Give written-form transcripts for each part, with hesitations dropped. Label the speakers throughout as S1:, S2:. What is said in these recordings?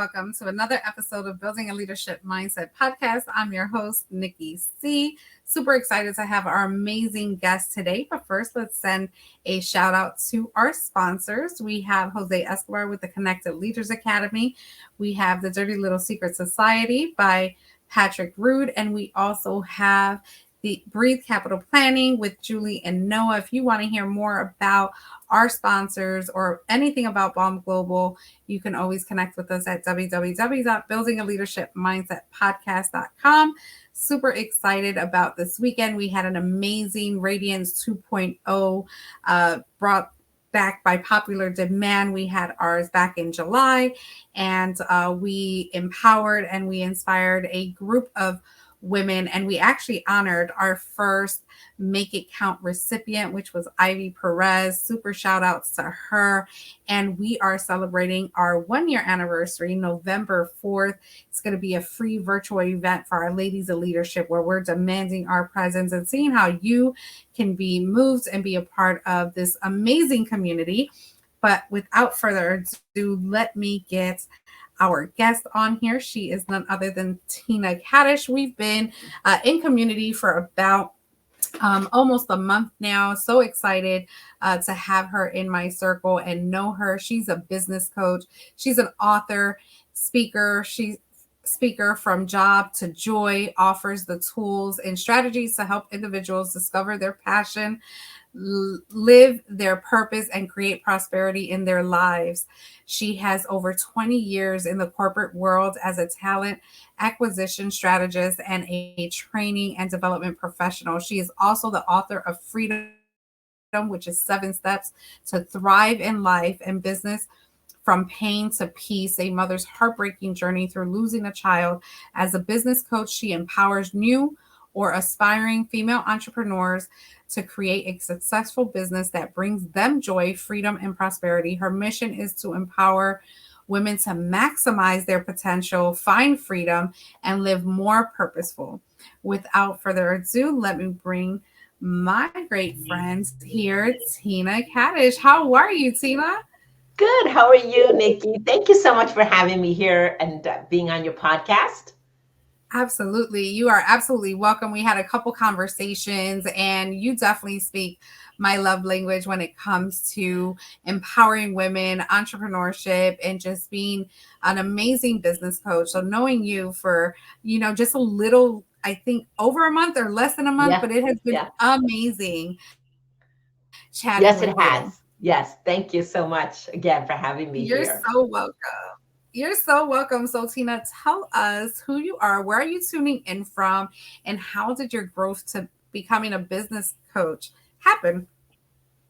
S1: welcome to another episode of Building a Leadership Mindset Podcast. I'm your host, Nikki C. Super excited to have our amazing guest today. But first, let's send a shout out to our sponsors. We have Jose Escobar with the Connected Leaders Academy. We have the Dirty Little Secret Society by Patrick Rude. And we also have the Breathe Capital Planning with Julie and Noah. If you want to hear more about our sponsors or anything about BALM Global, you can always connect with us at www.buildingaleadershipmindsetpodcast.com. Super excited about this weekend. We had an amazing Radiance 2.0 brought back by popular demand. We had ours back in July, and we empowered and we inspired a group of women, and we actually honored our first Make It Count recipient, which was Ivy Perez. Super shout outs to her. And we are celebrating our 1-year anniversary, November 4th. It's going to be a free virtual event for our ladies of leadership where we're demanding our presence and seeing how you can be moved and be a part of this amazing community. But without further ado, let me get our guest on here. She is none other than Tina Kadish. We've been in community for about almost a month now. So excited to have her in my circle and know her. She's a business coach. She's an author, speaker. She's speaker from job to joy, offers the tools and strategies to help individuals discover their passion, live their purpose, and create prosperity in their lives. She has over 20 years in the corporate world as a talent acquisition strategist and a training and development professional. She is also the author of F.R.E.E.D.O.M, which is 7 Steps to Thrive in Life and Business, From Pain to Peace, a mother's heartbreaking journey through losing a child. As a business coach, she empowers new or aspiring female entrepreneurs to create a successful business that brings them joy, freedom, and prosperity. Her mission is to empower women to maximize their potential, find freedom, and live more purposeful. Without further ado, let me bring my great friends here, Tina Kadish. How are you, Tina?
S2: Good. How are you, Nikki? Thank you so much for having me here and being on your podcast.
S1: Absolutely. You are absolutely welcome. We had a couple conversations, and you definitely speak my love language when it comes to empowering women, entrepreneurship, and just being an amazing business coach. So knowing you for, just a little, I think over a month or less than a month, but it has been amazing chatting with
S2: Yes, it
S1: you.
S2: has. Yes. Thank you so much again for having me
S1: You're
S2: here.
S1: so welcome. You're so welcome. So Tina, tell us who you are, where are you tuning in from, and how did your growth to becoming a business coach happen?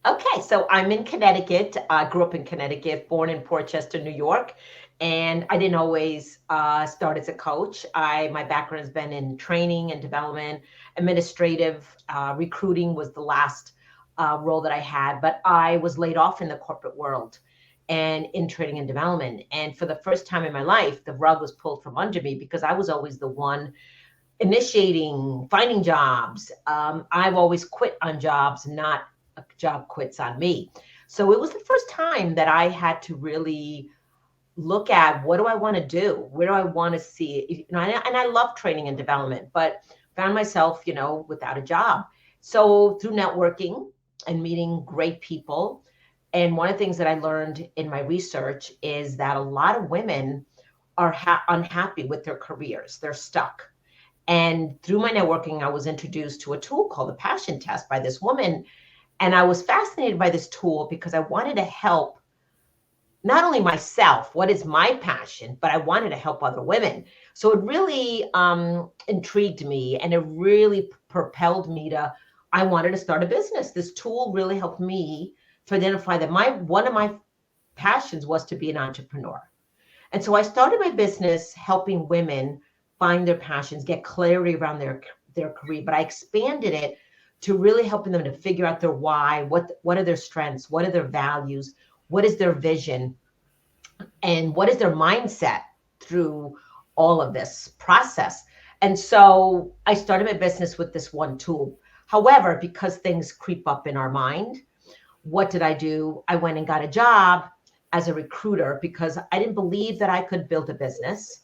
S2: Okay. So I'm in Connecticut. I grew up in Connecticut, born in Portchester, New York. And I didn't always start as a coach. My background has been in training and development, administrative, recruiting was the last role that I had, but I was laid off in the corporate world and in training and development. And for the first time in my life, the rug was pulled from under me because I was always the one initiating, finding jobs. I've always quit on jobs, not a job quits on me. So it was the first time that I had to really look at what do I want to do? Where do I want to see? And I love training and development, but found myself, without a job. So through networking and meeting great people, and one of the things that I learned in my research is that a lot of women are unhappy with their careers. They're stuck. And through my networking, I was introduced to a tool called the Passion Test by this woman. And I was fascinated by this tool because I wanted to help not only myself, what is my passion, but I wanted to help other women. So it really intrigued me, and it really propelled me I wanted to start a business. This tool really helped me to identify that one of my passions was to be an entrepreneur. And so I started my business helping women find their passions, get clarity around their career, but I expanded it to really helping them to figure out their why, what are their strengths, what are their values, what is their vision, and what is their mindset through all of this process. And so I started my business with this one tool. However, because things creep up in our mind, what did I do? I went and got a job as a recruiter because I didn't believe that I could build a business.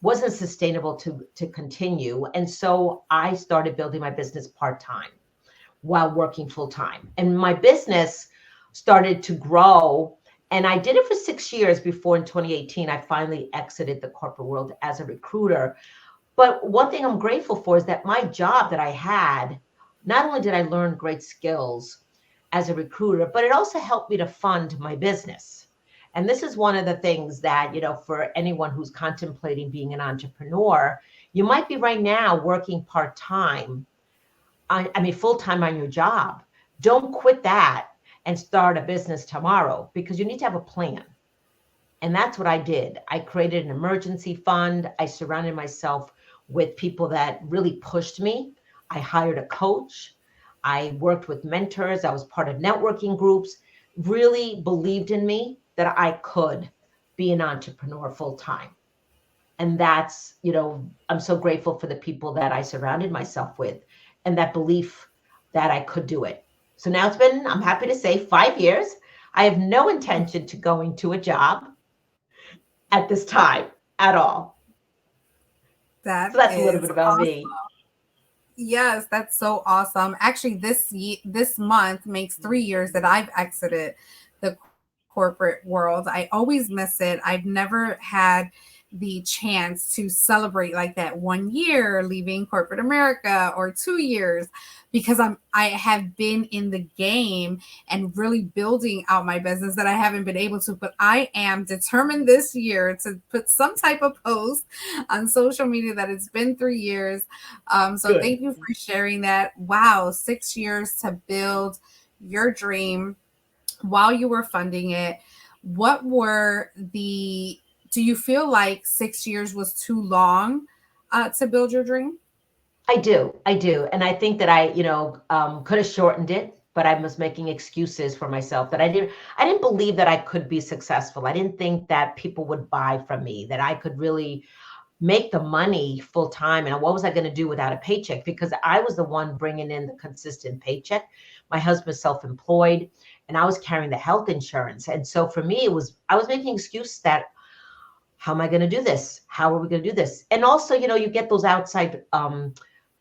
S2: Wasn't sustainable to continue. And so I started building my business part-time while working full-time. And my business started to grow. And I did it for 6 years before in 2018, I finally exited the corporate world as a recruiter. But one thing I'm grateful for is that my job that I had, not only did I learn great skills as a recruiter, but it also helped me to fund my business. And this is one of the things that, for anyone who's contemplating being an entrepreneur, you might be right now working part-time, full-time on your job. Don't quit that and start a business tomorrow because you need to have a plan. And that's what I did. I created an emergency fund. I surrounded myself with people that really pushed me. I hired a coach. I worked with mentors. I was part of networking groups, really believed in me that I could be an entrepreneur full time. And that's, I'm so grateful for the people that I surrounded myself with and that belief that I could do it. So now it's been, I'm happy to say, 5 years. I have no intention to going to a job at this time at all.
S1: That
S2: So that's a little
S1: is
S2: bit about
S1: awesome.
S2: me.
S1: Yes, that's so awesome. Actually, this month makes 3 years that I've exited the corporate world. I always miss it. I've never had the chance to celebrate like that 1 year leaving corporate America or 2 years because I have been in the game and really building out my business that I haven't been able to. But I am determined this year to put some type of post on social media that it's been 3 years. So
S2: Good.
S1: thank you for sharing that. Wow, 6 years to build your dream while you were funding it. What were the, do you feel like 6 years was too long to build your dream?
S2: I do. I do. And I think that I, could have shortened it, but I was making excuses for myself that I didn't believe that I could be successful. I didn't think that people would buy from me, that I could really make the money full time. And what was I going to do without a paycheck? Because I was the one bringing in the consistent paycheck. My husband's self-employed and I was carrying the health insurance. And so for me, I was making excuse that how am I going to do this? How are we going to do this? And also, you get those outside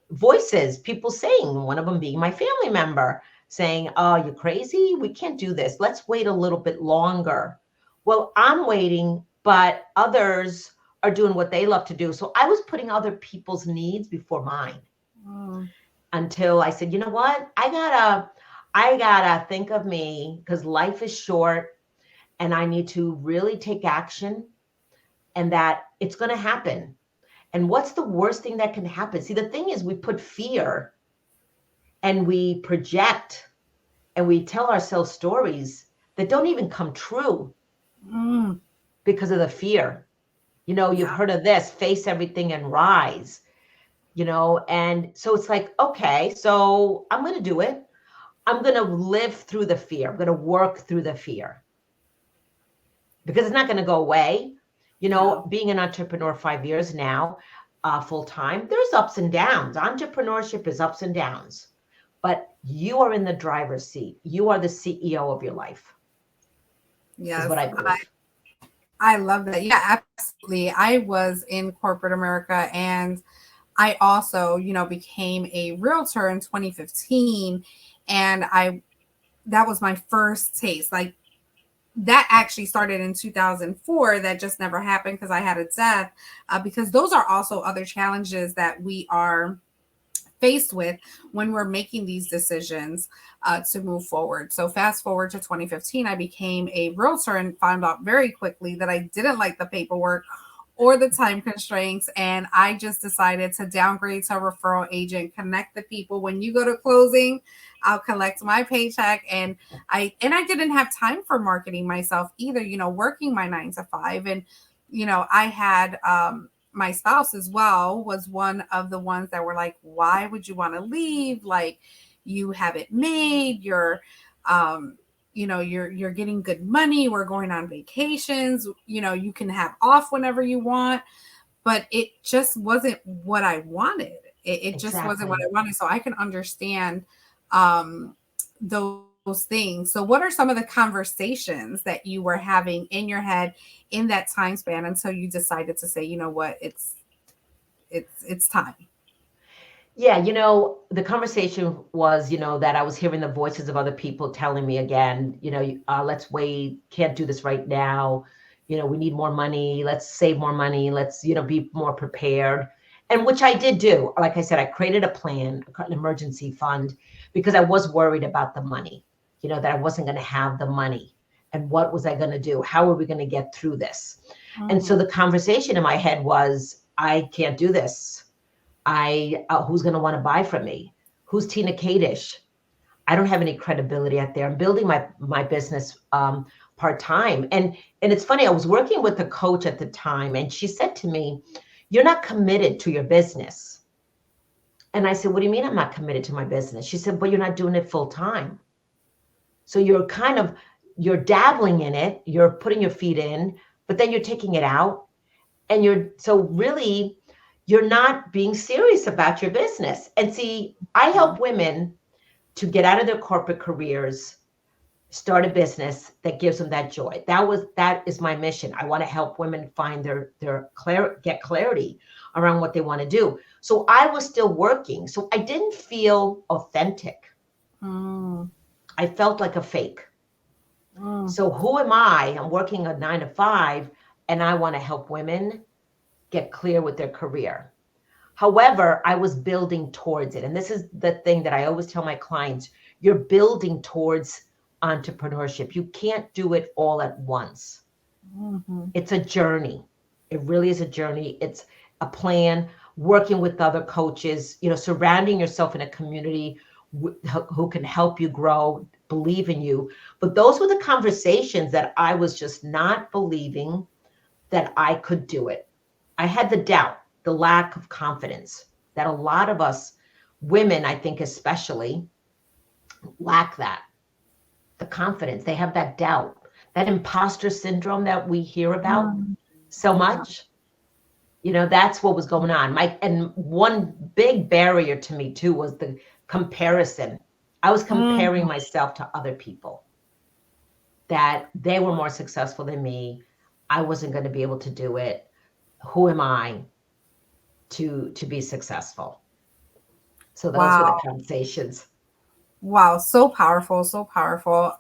S2: voices, people saying, one of them being my family member saying, oh, you're crazy. We can't do this. Let's wait a little bit longer. Well, I'm waiting, but others are doing what they love to do. So I was putting other people's needs before mine until I said, you know what? I gotta think of me because life is short and I need to really take action and that it's going to happen. And what's the worst thing that can happen? See, the thing is we put fear and we project and we tell ourselves stories that don't even come true because of the fear. You've heard of this, face everything and rise, and so it's like, okay, so I'm going to do it. I'm going to live through the fear. I'm going to work through the fear because it's not going to go away. Being an entrepreneur 5 years now, full time, there's ups and downs. Entrepreneurship is ups and downs, but you are in the driver's seat. You are the CEO of your life.
S1: Yes,
S2: is what I believe.
S1: I love that. Yeah, absolutely. I was in corporate America and I also, became a realtor in 2015 and that was my first taste. Like that actually started in 2004. That just never happened because I had a death. Because those are also other challenges that we are faced with when we're making these decisions to move forward. So fast forward to 2015, I became a realtor and found out very quickly that I didn't like the paperwork or the time constraints. And I just decided to downgrade to a referral agent, connect the people. When you go to closing, I'll collect my paycheck. And I didn't have time for marketing myself either, working my 9 to 5. And, I had my spouse as well was one of the ones that were like, why would you want to leave? Like you have it made, you're you're getting good money, we're going on vacations, you can have off whenever you want, but it just wasn't what I wanted. It just wasn't what I wanted. So I can understand those those things. So what are some of the conversations that you were having in your head in that time span until you decided to say, you know what, it's time?
S2: Yeah, the conversation was, that I was hearing the voices of other people telling me again, let's wait, can't do this right now. We need more money. Let's save more money. Let's, be more prepared. And which I did do. Like I said, I created a plan, an emergency fund, because I was worried about the money, that I wasn't going to have the money. And what was I going to do? How are we going to get through this? And so
S1: Mm-hmm.
S2: the conversation in my head was, I can't do this. Who's going to want to buy from me? Who's Tina Kadish? I don't have any credibility out there. I'm building my business part time, and it's funny. I was working with a coach at the time, and she said to me, "You're not committed to your business." And I said, "What do you mean I'm not committed to my business?" She said, "But you're not doing it full time. So you're dabbling in it. You're putting your feet in, but then you're taking it out, and you're not being serious about your business." And see, I help women to get out of their corporate careers, start a business that gives them that joy. That is my mission. I want to help women find get clarity around what they want to do. So I was still working. So I didn't feel authentic.
S1: Mm,
S2: I felt like a fake.
S1: mm,
S2: So who am I? I'm working a 9 to 5, and I want to help women get clear with their career. However, I was building towards it. And this is the thing that I always tell my clients, you're building towards entrepreneurship. You can't do it all at once.
S1: mhm.
S2: It's a journey. It really is a journey. It's a plan, working with other coaches, surrounding yourself in a community who can help you grow, believe in you. But those were the conversations that I was just not believing that I could do it. I had the doubt, the lack of confidence that a lot of us women, I think especially, lack that. The confidence, they have that doubt, that imposter syndrome that we hear about
S1: Mm,
S2: so
S1: yeah.
S2: much. That's what was going on. And one big barrier to me too was the comparison. I was comparing
S1: Mm,
S2: myself to other people, that they were more successful than me. I wasn't going to be able to do it. Who am I to be successful? So those were the
S1: wow.
S2: conversations.
S1: Wow. So powerful. So powerful.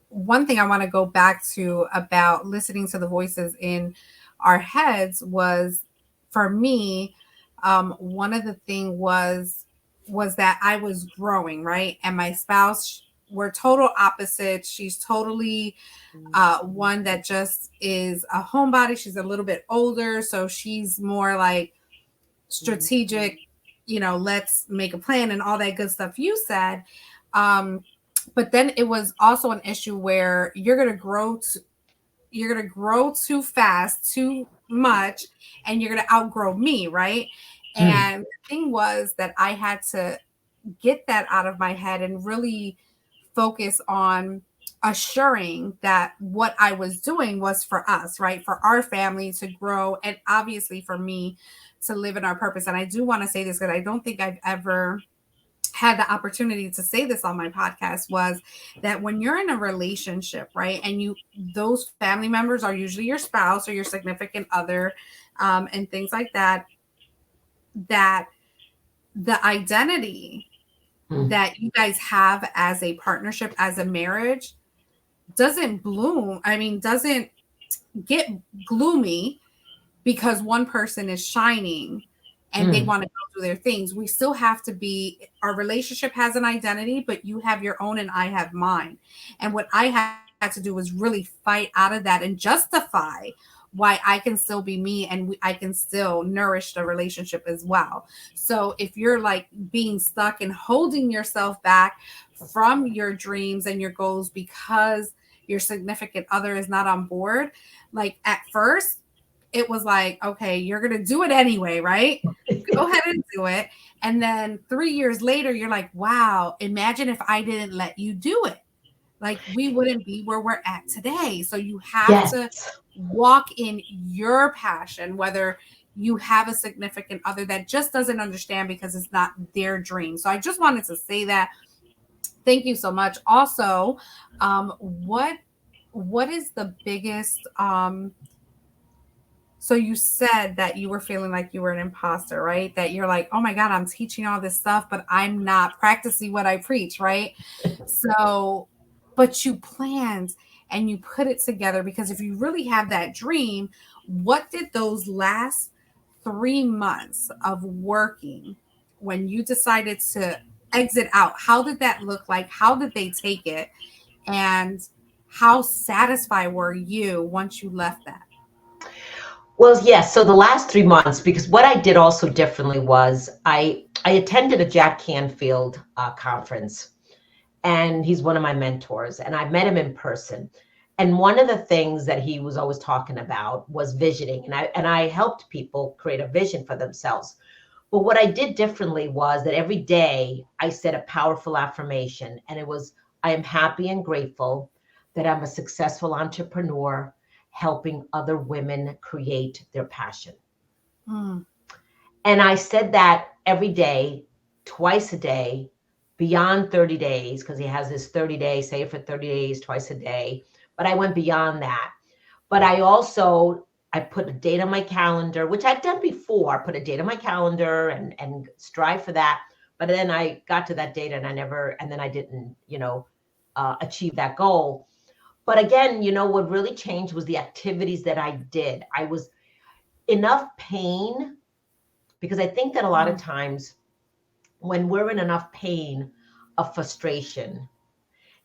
S1: One thing I want to go back to about listening to the voices in our heads was, for me, one of the thing was that I was growing, right? And my spouse, we're total opposites. She's totally one that just is a homebody. She's a little bit older, so she's more like strategic, let's make a plan and all that good stuff you said. Um, but then it was also an issue where you're gonna grow too fast, too much, and you're gonna outgrow me, right?
S2: Mm,
S1: And the thing was that I had to get that out of my head and really focus on assuring that what I was doing was for us, right? For our family to grow, and obviously for me to live in our purpose. And I do want to say this because I don't think I've ever had the opportunity to say this on my podcast, was that when you're in a relationship, right, and those family members are usually your spouse or your significant other, and things like that, that the identity
S2: mm,
S1: that you guys have as a partnership, as a marriage, doesn't bloom. I mean, doesn't get gloomy because one person is shining and they
S2: mm.
S1: want to go through their things. We still have to be, our relationship has an identity, but you have your own and I have mine. And what I had to do was really fight out of that and justify why I can still be me and I can still nourish the relationship as well. So if you're like being stuck and holding yourself back from your dreams and your goals because your significant other is not on board, like at first, it was like, okay, you're going to do it anyway, right? Go ahead and do it. And then 3 years later, you're like, wow, imagine if I didn't let you do it. Like, we wouldn't be where we're at today. So you have
S2: Yes.
S1: to walk in your passion, whether you have a significant other that just doesn't understand because it's not their dream. So I just wanted to say that Thank you so much. Also, what is the biggest so you said that you were feeling like you were an imposter, right? That you're like, oh my God, I'm teaching all this stuff, but I'm not practicing what I preach, right? So, but you planned and you put it together because if you really have that dream, what did those last 3 months of working when you decided to exit out, how did that look like? How did they take it? And how satisfied were you once you left that?
S2: Well, yes. So the last 3 months, because what I did also differently was I attended a Jack Canfield conference, and he's one of my mentors, and I met him in person. And one of the things that he was always talking about was visioning, and I helped people create a vision for themselves. But what I did differently was that every day I said a powerful affirmation, and it was, I am happy and grateful that I'm a successful entrepreneur helping other women create their passion.
S1: Mm,
S2: And I said that every day, twice a day, beyond 30 days, because he has this 30-day, say it for 30 days, twice a day. But I went beyond that. But I put a date on my calendar, which I've done before, put a date on my calendar and strive for that. But then I got to that date and and then I didn't, achieve that goal. But again, what really changed was the activities that I did. I was enough pain, because I think that a lot of
S1: mm,
S2: times when we're in enough pain of frustration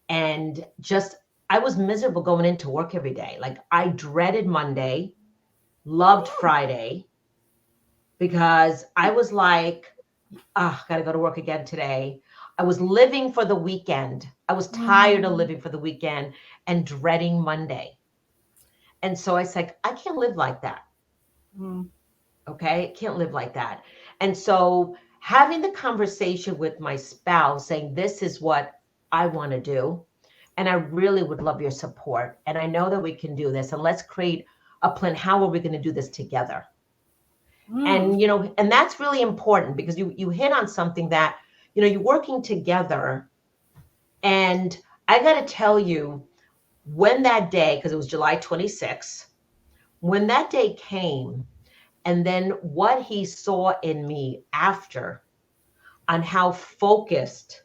S2: and just, I was miserable going into work every day. Like I dreaded Monday, loved Friday, because I was like, ah, gotta go to work again today. I was living for the weekend. I was tired of
S1: mm,
S2: living for the weekend and dreading Monday. And so I said, I can't live like that.
S1: mm.
S2: Okay. Can't live like that. And so having the conversation with my spouse saying, this is what I want to do. And I really would love your support. And I know that we can do this. And let's create a plan. How are we going to do this together?
S1: Mm,
S2: And and that's really important, because you hit on something that, you're working together. And I got to tell you, when that day, because it was July 26th, when that day came, and then what he saw in me after, on how focused,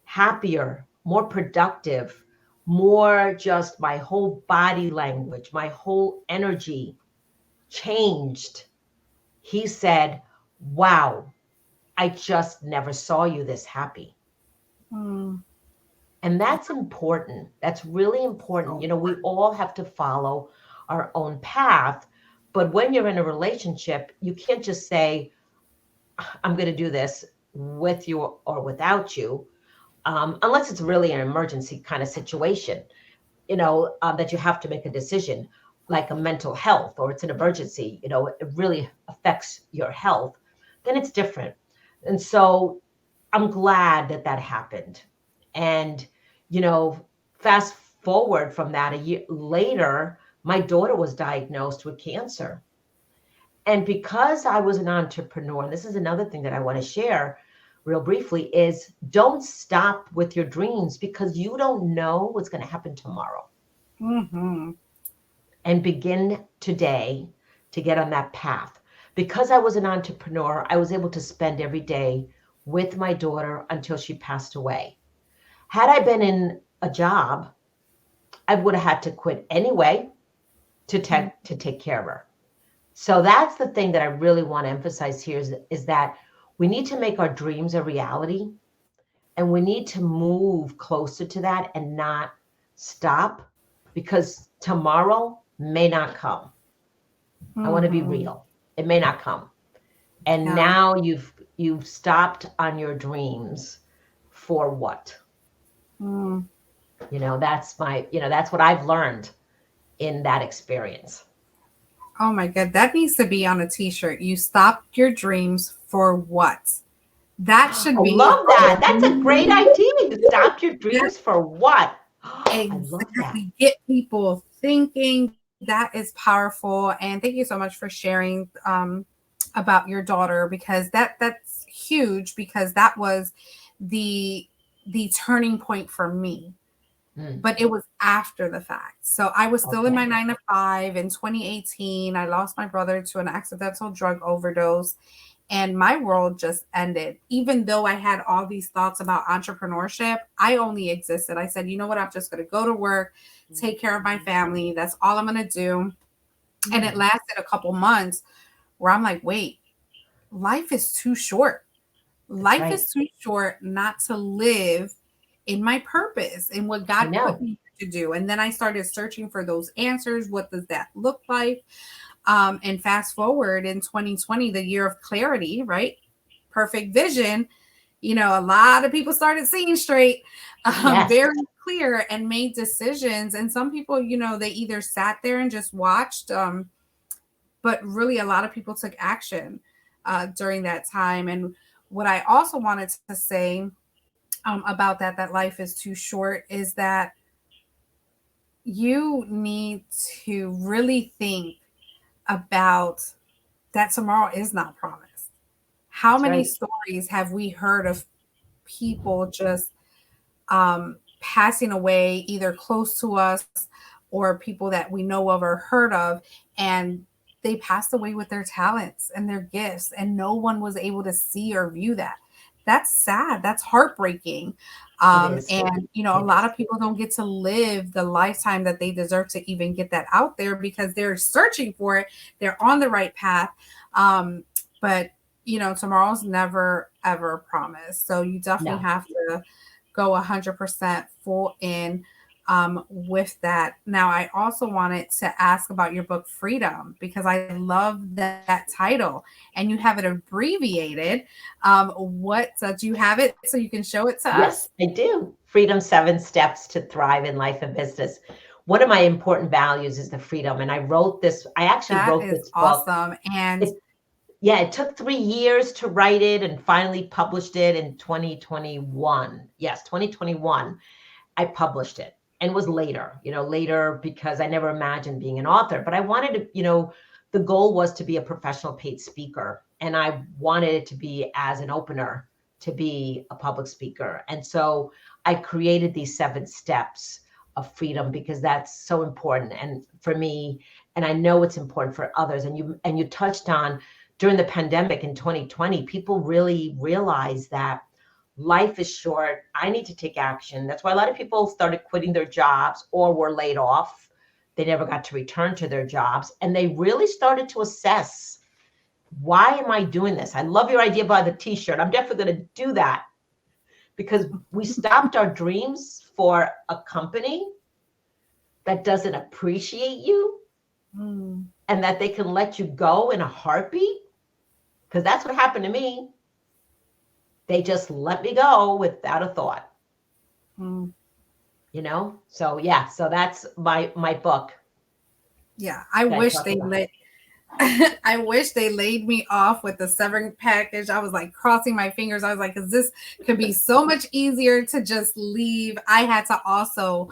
S2: happier, more productive, more, just my whole body language, my whole energy changed. He said, wow, I just never saw you this happy.
S1: mm.
S2: And that's important. That's really important.
S1: So
S2: We
S1: important.
S2: all have to follow our own path. But when you're in a relationship, you can't just say, I'm going to do this with you or without you, unless it's really an emergency kind of situation, that you have to make a decision, like a mental health, or it's an emergency, it really affects your health, then it's different. And so I'm glad that that happened. And, you know, fast forward from that, a year later, my daughter was diagnosed with cancer. And because I was an entrepreneur, and this is another thing that I want to share real briefly, is don't stop with your dreams, because you don't know what's going to happen tomorrow.
S1: Mm-hmm.
S2: And begin today to get on that path. Because I was an entrepreneur, I was able to spend every day with my daughter until she passed away. Had I been in a job, I would have had to quit anyway to take care of her. So that's the thing that I really want to emphasize here, is that we need to make our dreams a reality, and we need to move closer to that and not stop, because tomorrow may not come. I want to be
S1: Mm-hmm.
S2: real. It may not come. And
S1: Yeah.
S2: now you've stopped on your dreams for what?
S1: Mm.
S2: That's what I've learned in that experience.
S1: Oh my God. That needs to be on a t-shirt. You stopped your dreams for what? That
S2: I
S1: should be
S2: love that. That's a great idea. You stopped your
S1: that
S2: dreams for what? I love that.
S1: exactly get people thinking. That is powerful. And thank you so much for sharing about your daughter, because that's huge, because that was the the turning point for me.
S2: Mm.
S1: But it was after the fact. So I was still in my
S2: Okay.
S1: 9 to 5 in 2018. I lost my brother to an accidental drug overdose, and my world just ended. Even though I had all these thoughts about entrepreneurship, I only existed. I said, you know what? I'm just going to go to work, take care of my family. That's all I'm going to do. And it lasted a couple months where I'm like, wait, life is too short.
S2: That's
S1: Life
S2: right.
S1: is too short not to live in my purpose and what
S2: I
S1: God put
S2: know.
S1: me to do. And then I started searching for those answers. What does that look like? And fast forward in 2020, the year of clarity, right? Perfect vision. You know, a lot of people started seeing straight,
S2: Yes,
S1: very clear, and made decisions. And some people, you know, they either sat there and just watched, but really a lot of people took action during that time. And what I also wanted to say about that life is too short is that you need to really think about that tomorrow is not promised. How
S2: that's
S1: many
S2: right.
S1: stories have we heard of people just passing away, either close to us or people that we know of or heard of, and they passed away with their talents and their gifts, and no one was able to see or view that. That's sad. That's heartbreaking.
S2: It is.
S1: And, you know, a
S2: It
S1: lot
S2: is.
S1: of people don't get to live the lifetime that they deserve to even get that out there because they're searching for it. They're on the right path. But, you know, tomorrow's never, ever promised. So you definitely
S2: No.
S1: have to go 100% full in with that. Now, I also wanted to ask about your book, Freedom, because I love that title and you have it abbreviated. What do you have it so you can show it to
S2: Yes,
S1: us?
S2: I do. Freedom: 7 Steps to Thrive in Life and Business. One of my important values is the freedom. And I actually
S1: That
S2: wrote
S1: is
S2: this book.
S1: awesome. And
S2: It, yeah, it took 3 years to write it and finally published it in 2021. Yes, 2021. I published it and was later because I never imagined being an author. But I wanted to, the goal was to be a professional paid speaker. And I wanted it to be as an opener to be a public speaker. And so I created these 7 steps of freedom because that's so important. And for me, and I know it's important for others. And you touched on during the pandemic in 2020, people really realized that life is short. I need to take action. That's why a lot of people started quitting their jobs or were laid off. They never got to return to their jobs. And they really started to assess, why am I doing this? I love your idea about the t-shirt. I'm definitely going to do that because we stopped our dreams for a company that doesn't appreciate you
S1: mm,
S2: and that they can let you go in a heartbeat. Because that's what happened to me. They just let me go without a thought.
S1: mm,
S2: So yeah, so that's my book
S1: yeah, I
S2: that I
S1: wish
S2: talk
S1: they
S2: about.
S1: let I wish they laid me off with the severing package. I was like crossing my fingers. I was like, because this could be so much easier to just leave. I had to also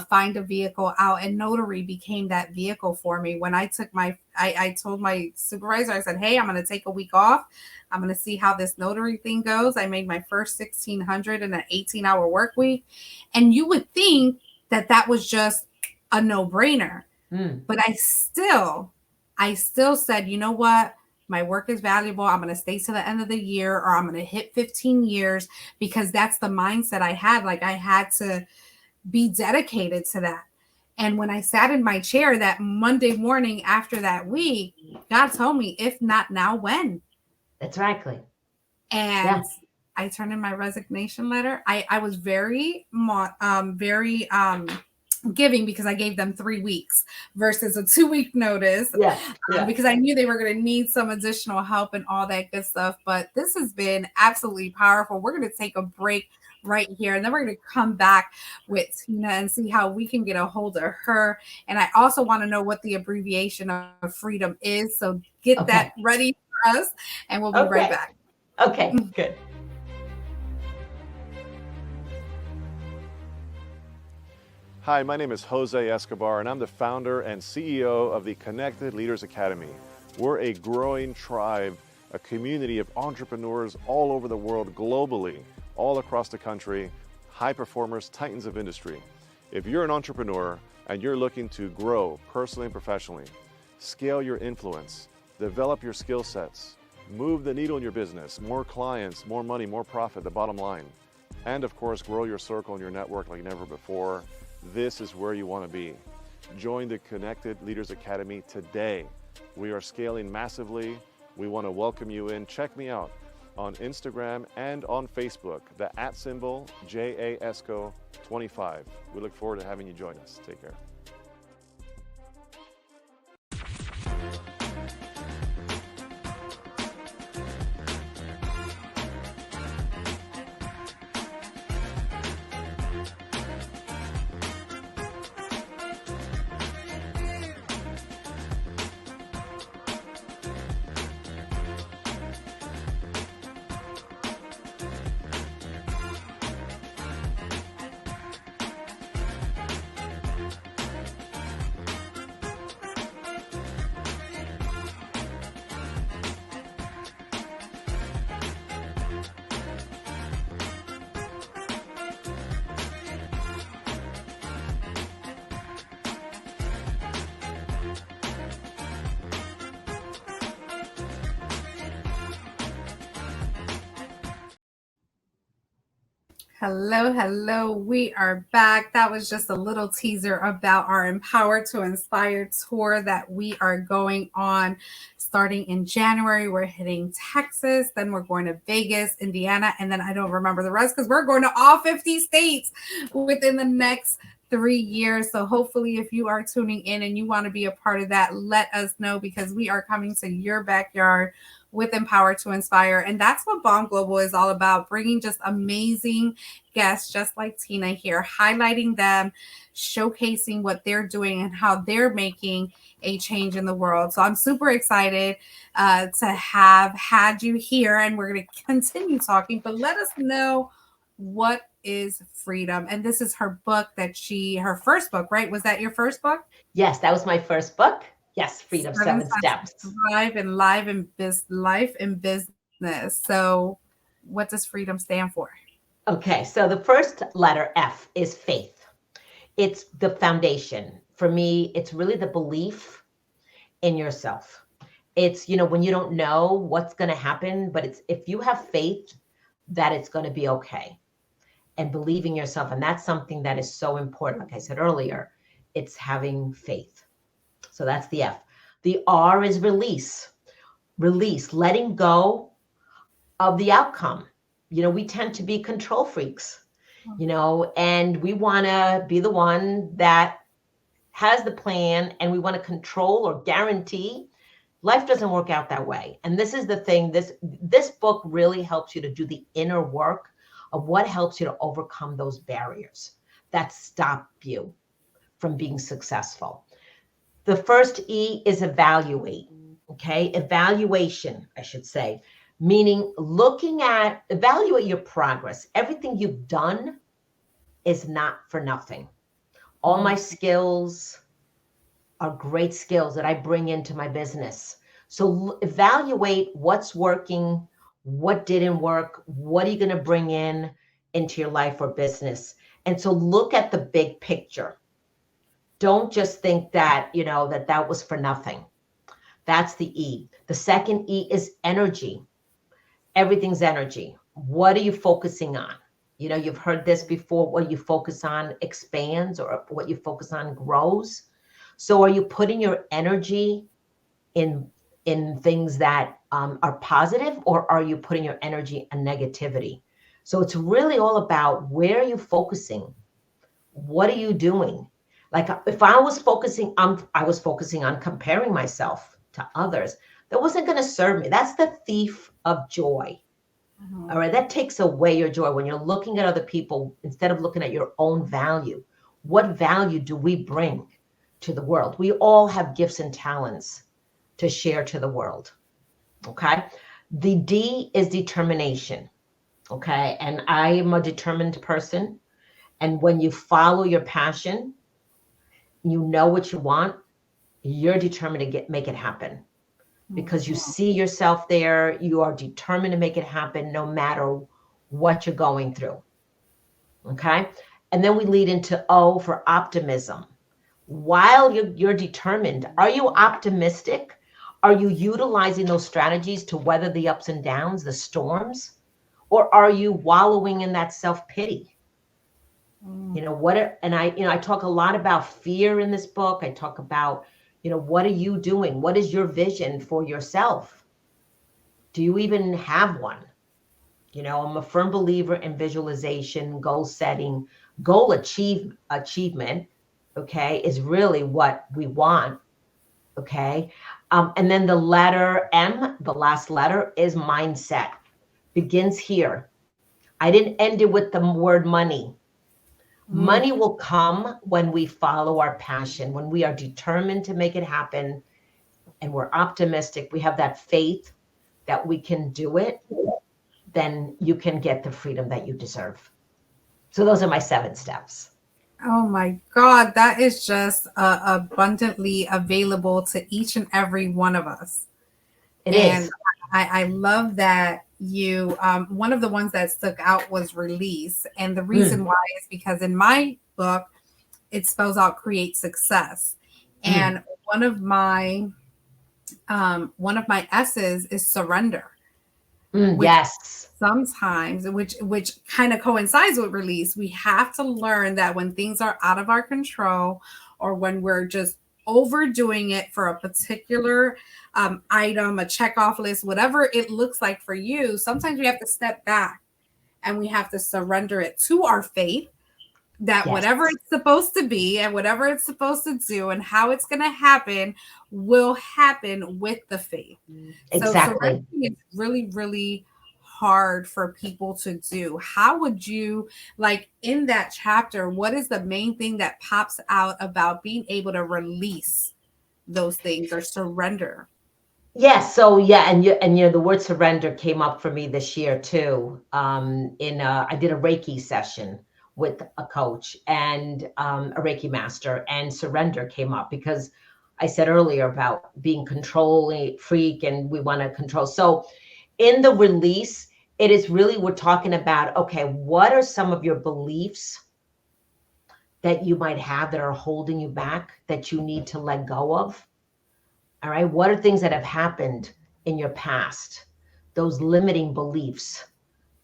S1: find a vehicle out, and notary became that vehicle for me. When I took I told my supervisor, I said, hey, I'm going to take a week off. I'm going to see how this notary thing goes. I made my first 1,600 in an 18-hour work week. And you would think that that was just a no brainer.
S2: Mm,
S1: But I still said, you know what? My work is valuable. I'm going to stay to the end of the year, or I'm going to hit 15 years, because that's the mindset I had. Like, I had to be dedicated to that. And when I sat in my chair that Monday morning after that week, God told me, if not now, when?
S2: that's exactly. Yeah.
S1: And I turned in my resignation letter. I was very giving, because I gave them 3 weeks versus a 2 week notice,
S2: Yes. Yeah.
S1: because I knew they were going to need some additional help and all that good stuff. But this has been absolutely powerful. We're going to take a break right here, and then we're going to come back with Tina and see how we can get a hold of her. And I also want to know what the abbreviation of freedom is. So get
S2: Okay.
S1: that ready for us, and we'll be right
S2: Okay.
S1: back.
S2: Okay. Good.
S3: Hi, my name is Jose Escobar, and I'm the founder and CEO of the Connected Leaders Academy. We're a growing tribe, a community of entrepreneurs all over the world globally. all across the country, high performers, titans of industry. If you're an entrepreneur and you're looking to grow personally and professionally, scale your influence, develop your skill sets, move the needle in your business, more clients, more money, more profit, the bottom line, and of course, grow your circle and your network like never before, this is where you want to be. Join the Connected Leaders Academy today. We are scaling massively. We want to welcome you in. Check me out on Instagram and on Facebook, the @ JASCO25. We look forward to having you join us. Take care.
S1: Hello, hello. We are back. That was just a little teaser about our Empower to Inspire tour that we are going on starting in January. We're hitting Texas, then we're going to Vegas, Indiana, and then I don't remember the rest because we're going to all 50 states within the next 3 years. So hopefully if you are tuning in and you want to be a part of that, let us know because we are coming to your backyard with Empower to Inspire. And that's what BALM Global is all about, bringing just amazing guests just like Tina here, highlighting them, showcasing what they're doing and how they're making a change in the world. So I'm super excited to have had you here, and we're going to continue talking, but let us know what is freedom. And this is her book that her first book, right? Was that your first book?
S2: Yes, that was my first book. Yes, Freedom, 7 Steps.
S1: Thrive in life and business. So what does freedom stand for?
S2: Okay, so the first letter, F, is faith. It's the foundation. For me, it's really the belief in yourself. It's, when you don't know what's going to happen, but it's if you have faith that it's going to be okay and believing yourself. And that's something that is so important. Like I said earlier, it's having faith. So that's the F. The R is release. Release, letting go of the outcome. We tend to be control freaks, and we want to be the one that has the plan, and we want to control or guarantee. Life doesn't work out that way. And this is the thing, this book really helps you to do the inner work of what helps you to overcome those barriers that stop you from being successful. The first E is evaluate, okay? Evaluation, I should say, meaning evaluate your progress. Everything you've done is not for nothing. All my skills are great skills that I bring into my business. So evaluate what's working, what didn't work, what are you going to bring into your life or business? And so look at the big picture. Don't just think that, that was for nothing. That's the E. The second E is energy. Everything's energy. What are you focusing on? You've heard this before. What you focus on expands, or what you focus on grows. So are you putting your energy in things that are positive, or are you putting your energy in negativity? So it's really all about, where are you focusing? What are you doing? Like if I was focusing on comparing myself to others, that wasn't going to serve me. That's the thief of joy. Mm-hmm. All right. That takes away your joy when you're looking at other people instead of looking at your own value. What value do we bring to the world? We all have gifts and talents to share to the world. Okay. The D is determination. Okay. And I am a determined person. And when you follow your passion, you know what you want, you're determined to make it happen, because you see yourself there. You are determined to make it happen no matter what you're going through. Okay. And then we lead into O for optimism. While you're determined, are you optimistic? Are you utilizing those strategies to weather the ups and downs, the storms? Or are you wallowing in that self-pity? I talk a lot about fear in this book. I talk about, what are you doing? What is your vision for yourself? Do you even have one? I'm a firm believer in visualization, goal setting, goal achievement, okay, is really what we want, okay? And then the letter M, the last letter, is mindset. Begins here. I didn't end it with the word money. Money will come when we follow our passion, when we are determined to make it happen, and we're optimistic, we have that faith that we can do it, then you can get the freedom that you deserve. So those are my 7 steps.
S1: Oh my God, that is just abundantly available to each and every one of us.
S2: It is.
S1: I love that you, one of the ones that stuck out was release. And the reason why is because in my book, it spells out create success. And one of my S's is surrender.
S2: Yes.
S1: Sometimes, which kind of coincides with release, we have to learn that when things are out of our control or when we're just overdoing it for a particular item, a checkoff list, whatever it looks like for you, sometimes we have to step back and we have to surrender it to our faith that whatever it's supposed to be and whatever it's supposed to do and how it's going to happen will happen with the faith.
S2: Exactly.
S1: So surrendering is really, really hard for people to do. How would you, like in that chapter, what is the main thing that pops out about being able to release those things or surrender?
S2: Yes. So and the word surrender came up for me this year too. I did a Reiki session with a coach and a Reiki master, and surrender came up because I said earlier about being controlling freak and we want to control. So in the release, it is really, we're talking about, okay, what are some of your beliefs that you might have that are holding you back that you need to let go of? All right. What are things that have happened in your past? Those limiting beliefs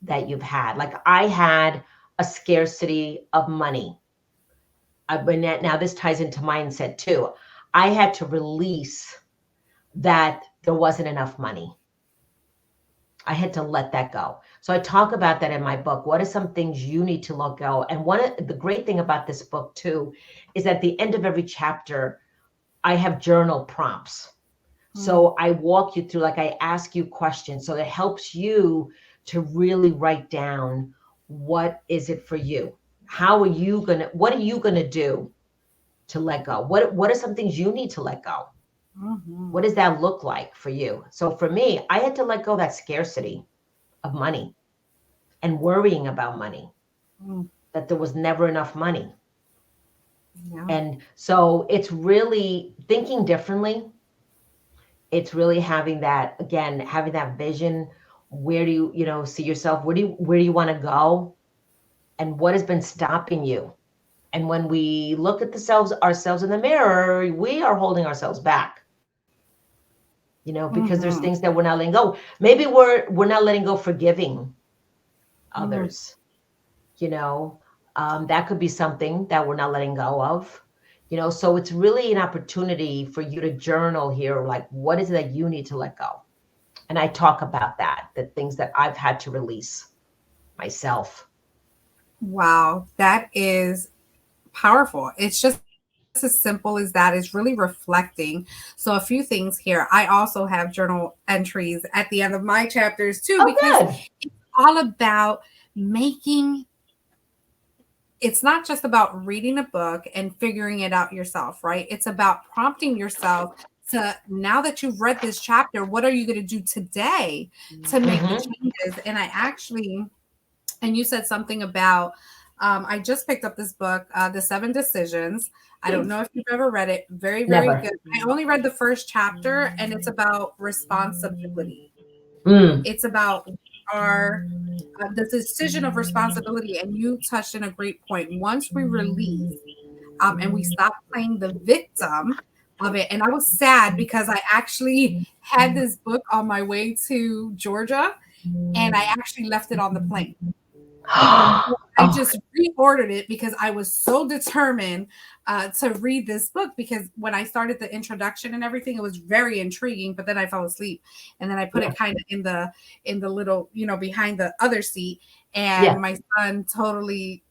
S2: that you've had. Like I had a scarcity of money. Now this ties into mindset too. I had to release that there wasn't enough money. I had to let that go. So I talk about that in my book. What are some things you need to let go? And the great thing about this book too, is at the end of every chapter, I have journal prompts. So I walk you through, like I ask you questions. So it helps you to really write down, what is it for you? What are you going to do to let go? What are some things you need to let go? What does that look like for you? So for me, I had to let go of that scarcity of money and worrying about money, that there was never enough money. Yeah. And so it's really thinking differently. It's really having that vision. Where do you, see yourself? Where do you want to go? And what has been stopping you? And when we look at ourselves in the mirror, we are holding ourselves back. Because there's things that we're not letting go. Maybe we're not letting go forgiving others. That could be something that we're not letting go of. So it's really an opportunity for you to journal here, like what is it that you need to let go? And I talk about the things that I've had to release myself.
S1: Wow, that is powerful. It's just as simple as that. Is really reflecting. So a few things here. I also have journal entries at the end of my chapters too, because it's all about it's not just about reading a book and figuring it out yourself, right? It's about prompting yourself to, now that you've read this chapter, what are you going to do today to make the changes? And you said something about, I just picked up this book, The 7 Decisions. I don't know if you've ever read it. Very, very good. I only read the first chapter, and it's about responsibility. It's about are the decision of responsibility, and you touched in a great point. Once we release and we stop playing the victim of it, and I was sad because I actually had this book on my way to Georgia, and I actually left it on the plane. I just reordered it because I was so determined to read this book, because when I started the introduction and everything, it was very intriguing, but then I fell asleep, and then I put it kind of in the little, behind the other seat, and my son totally,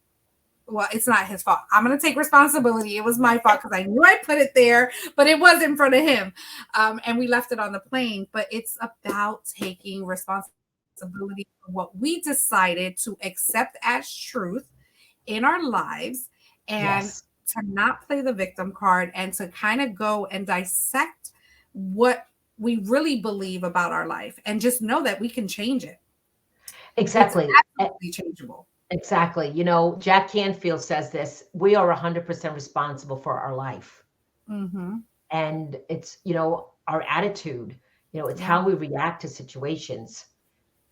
S1: well, it's not his fault. I'm going to take responsibility. It was my fault because I knew I put it there, but it was in front of him. And we left it on the plane, but it's about taking responsibility for what we decided to accept as truth in our lives, and to not play the victim card, and to kind of go and dissect what we really believe about our life, and just know that we can change it.
S2: Exactly.
S1: It's absolutely changeable.
S2: Exactly. Jack Canfield says this: we are 100% responsible for our life.
S1: Mm-hmm.
S2: And it's, our attitude, it's how we react to situations.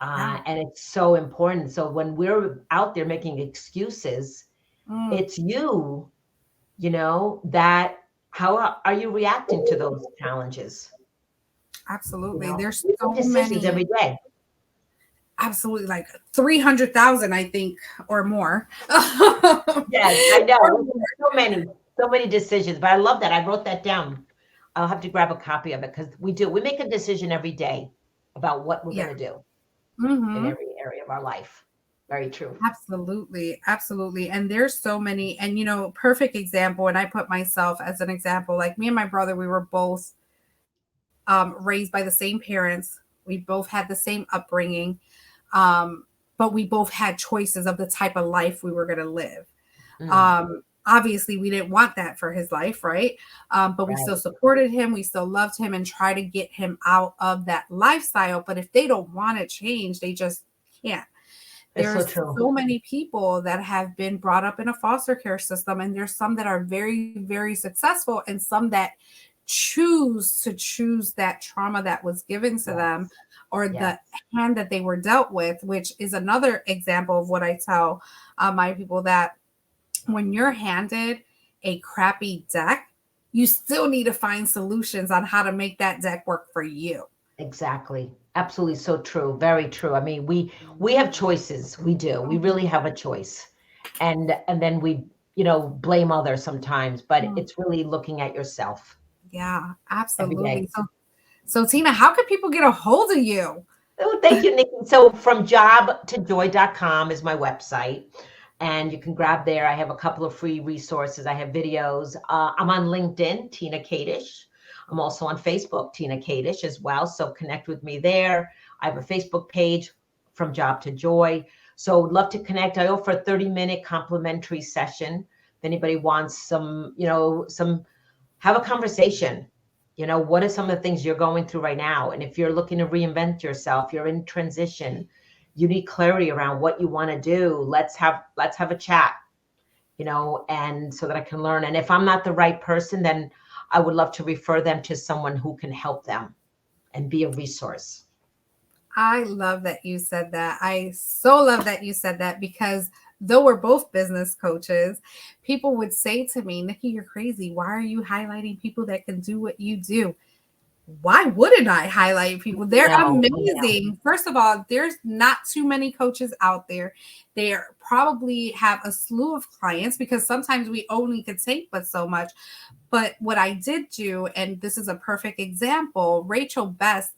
S2: And it's so important. So when we're out there making excuses, it's you, that how are you reacting to those challenges?
S1: Absolutely. There's
S2: we
S1: so
S2: make decisions
S1: many
S2: every day.
S1: Absolutely, like 300,000, I think, or more.
S2: Yes, I know. So many decisions, but I love that. I wrote that down. I'll have to grab a copy of it, because we make a decision every day about what we're going to do in every area of our life. Very true.
S1: Absolutely. Absolutely. And there's so many, and perfect example. And I put myself as an example, like me and my brother, we were both raised by the same parents. We both had the same upbringing. But we both had choices of the type of life we were going to live. Obviously, we didn't want that for his life, right? But we still supported him. We still loved him and try to get him out of that lifestyle. But if they don't want to change, they just can't. There's so many people that have been brought up in a foster care system, and there's some that are very, very successful, and some that choose that trauma that was given to them, or the hand that they were dealt with, which is another example of what I tell my people, that when you're handed a crappy deck, you still need to find solutions on how to make that deck work for you.
S2: Exactly. Absolutely. So true. Very true. I mean, we have choices. We do. We really have a choice. And then we, blame others sometimes, but it's really looking at yourself.
S1: Yeah, absolutely. So Tina, how can people get a hold of you?
S2: Oh, thank you, Nikki. So from jobtojoy.com is my website, and you can grab there. I have a couple of free resources. I have videos. I'm on LinkedIn, Tina Kadish. I'm also on Facebook, Tina Kadish, as well. So connect with me there. I have a Facebook page, From Job to Joy. So love to connect. I offer a 30-minute complimentary session. If anybody wants some, have a conversation. What are some of the things you're going through right now? And if you're looking to reinvent yourself, you're in transition, you need clarity around what you want to do. Let's have a chat, and so that I can learn. And if I'm not the right person, then I would love to refer them to someone who can help them and be a resource.
S1: I love that you said that. I so love that you said that, because though we're both business coaches, people would say to me, Nikki, you're crazy. Why are you highlighting people that can do what you do? Why wouldn't I highlight people? They're amazing. First of all, there's not too many coaches out there. They probably have a slew of clients, because sometimes we only could take but so much. But what I did do, and this is a perfect example, Rachel Best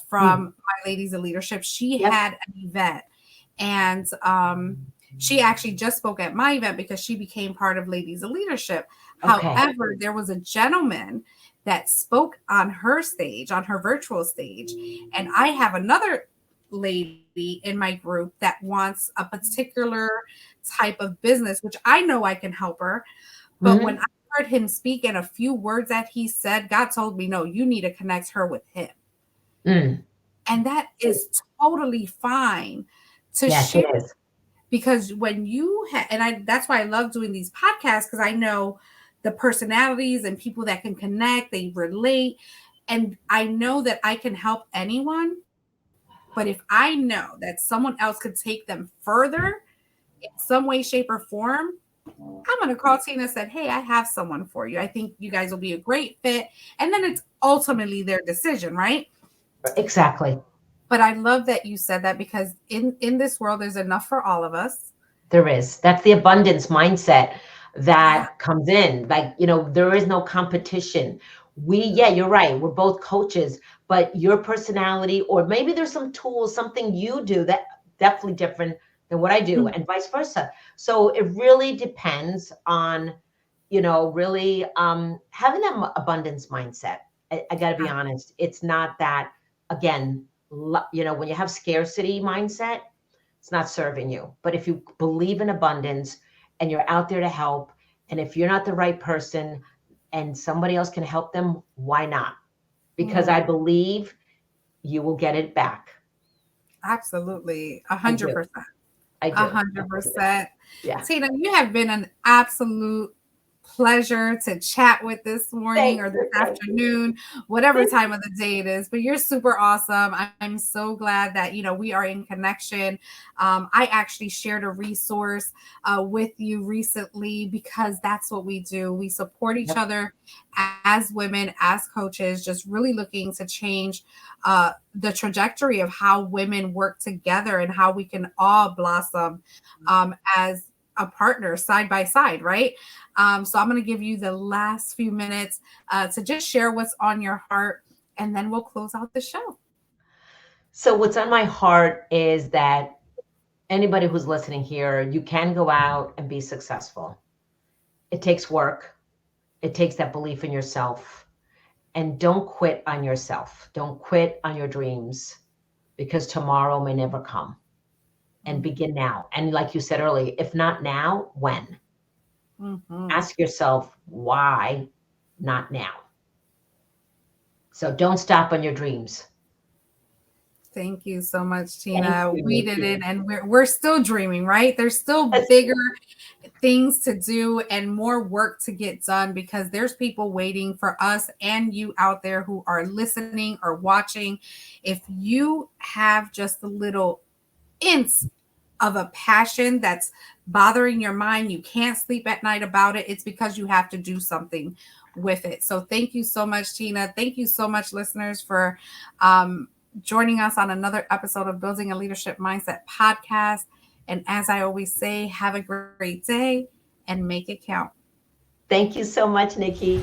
S1: from My Ladies of Leadership, she had an event, and she actually just spoke at my event because she became part of Ladies of Leadership. However, there was a gentleman that spoke on her stage, on her virtual stage. And I have another lady in my group that wants a particular type of business, which I know I can help her. But when I heard him speak and a few words that he said, God told me, no, you need to connect her with him. And that is totally fine to share.
S2: It is.
S1: Because when you that's why I love doing these podcasts, because I know the personalities and people that can connect, they relate. And I know that I can help anyone, But if I know that someone else could take them further in some way, shape, or form, I'm going to call Tina and said, hey, I have someone for you. I think you guys will be a great fit. And then it's ultimately their decision, right?
S2: Exactly.
S1: But I love that you said that, because in this world, there's enough for all of us.
S2: There is. That's the abundance mindset that comes in. Like, there is no competition. Yeah, you're right. We're both coaches, but your personality, or maybe there's some tools, something you do that definitely different than what I do, and vice versa. So it really depends on, really having that abundance mindset. I got to be honest. It's not that, again, when you have scarcity mindset, it's not serving you. But if you believe in abundance and you're out there to help, and if you're not the right person and somebody else can help them, why not? Because I believe you will get it back.
S1: Absolutely. 100%.
S2: I do.
S1: 100%.
S2: Yeah.
S1: Tina, you have been an absolute pleasure to chat with this morning or this afternoon, whatever time of the day it is. But you're super awesome. I'm so glad that we are in connection. I actually shared a resource with you recently, because that's what we do. We support each other as women, as coaches, just really looking to change the trajectory of how women work together and how we can all blossom as a partner side by side, right? So I'm going to give you the last few minutes to just share what's on your heart, and then we'll close out the show.
S2: So what's on my heart is that anybody who's listening here, you can go out and be successful. It takes work. It takes that belief in yourself. And don't quit on yourself. Don't quit on your dreams, because tomorrow may never come. And begin now. And like you said earlier, if not now, when? Ask yourself, why not now? So don't stop on your dreams.
S1: Thank you so much, Tina. We did it, and we're still dreaming, right? There's still bigger things to do and more work to get done, because there's people waiting for us and you out there who are listening or watching. If you have just a little inch of a passion that's bothering your mind, you can't sleep at night about it, it's because you have to do something with it. So thank you so much, Tina. Thank you so much, listeners, for joining us on another episode of Building a Leadership Mindset podcast. And as I always say, have a great day and make it count.
S2: Thank you so much, Nikki.